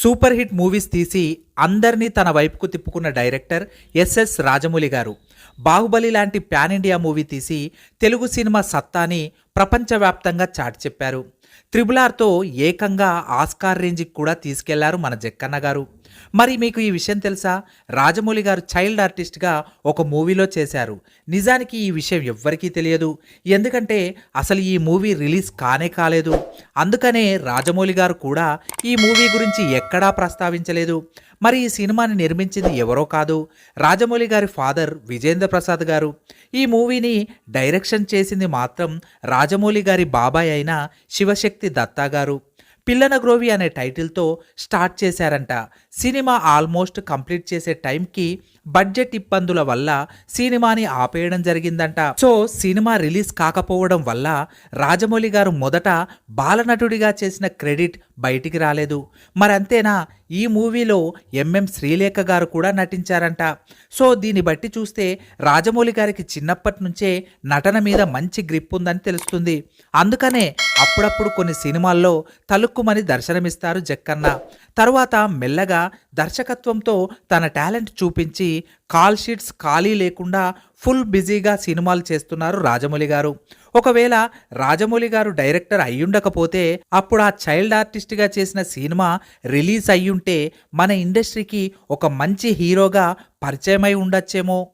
Super hit movies తీసి అందరినీ తన వైపుకు తిప్పుకున్న డైరెక్టర్ ఎస్ఎస్ రాజమౌళి గారు. బాహుబలి లాంటి పాన్ ఇండియా మూవీ తీసి తెలుగు సినిమా సత్తాని ప్రపంచవ్యాప్తంగా చాటి చెప్పారు. త్రిబుల్ ఆర్తో ఏకంగా ఆస్కార్ రేంజ్కి కూడా తీసుకెళ్లారు మన జక్కన్న గారు. మరి మీకు ఈ విషయం తెలుసా? రాజమౌళి గారు చైల్డ్ ఆర్టిస్ట్గా ఒక మూవీలో చేశారు. నిజానికి ఈ విషయం ఎవ్వరికీ తెలియదు. ఎందుకంటే అసలు ఈ మూవీ రిలీజ్ కానే కాలేదు. అందుకనే రాజమౌళి గారు కూడా ఈ మూవీ గురించి ఎక్కడా ప్రస్తావించలేదు. మరి ఈ సినిమాని నిర్మించింది ఎవరో కాదు, రాజమౌళి గారి ఫాదర్ విజేంద్ర ప్రసాద్ గారు. ఈ మూవీని డైరెక్షన్ చేసింది మాత్రం రాజమౌళి గారి బాబాయ్ అయిన శివశక్తి దత్తా గారు. పిల్లన గ్రోవి అనే టైటిల్తో స్టార్ట్ చేశారంట. సినిమా ఆల్మోస్ట్ కంప్లీట్ చేసే టైంకి బడ్జెట్ ఇబ్బందుల వల్ల సినిమాని ఆపేయడం జరిగిందంట. సో సినిమా రిలీజ్ కాకపోవడం వల్ల రాజమౌళి గారు మొదట బాలనటుడిగా చేసిన క్రెడిట్ బయటికి రాలేదు. మరి అంతేనా, ఈ మూవీలో ఎంఎం శ్రీలేఖ గారు కూడా నటించారంట. సో దీన్ని బట్టి చూస్తే రాజమౌళి గారికి చిన్నప్పటి నుంచే నటన మీద మంచి గ్రిప్ ఉందని తెలుస్తుంది. అందుకనే అప్పుడప్పుడు కొన్ని సినిమాల్లో తలుక్కుమని దర్శనమిస్తారు జక్కన్న. తరువాత మెల్లగా దర్శకత్వంతో తన టాలెంట్ చూపించి కాల్ షీట్స్ ఖాళీ లేకుండా ఫుల్ బిజీగా సినిమాలు చేస్తున్నారు రాజమౌళి గారు. ఒకవేళ రాజమౌళి గారు డైరెక్టర్ అయ్యుండకపోతే అప్పుడు ఆ చైల్డ్ ఆర్టిస్ట్గా చేసిన సినిమా రిలీజ్ అయ్యుంటే మన ఇండస్ట్రీకి ఒక మంచి హీరోగా పరిచయమై ఉండొచ్చేమో.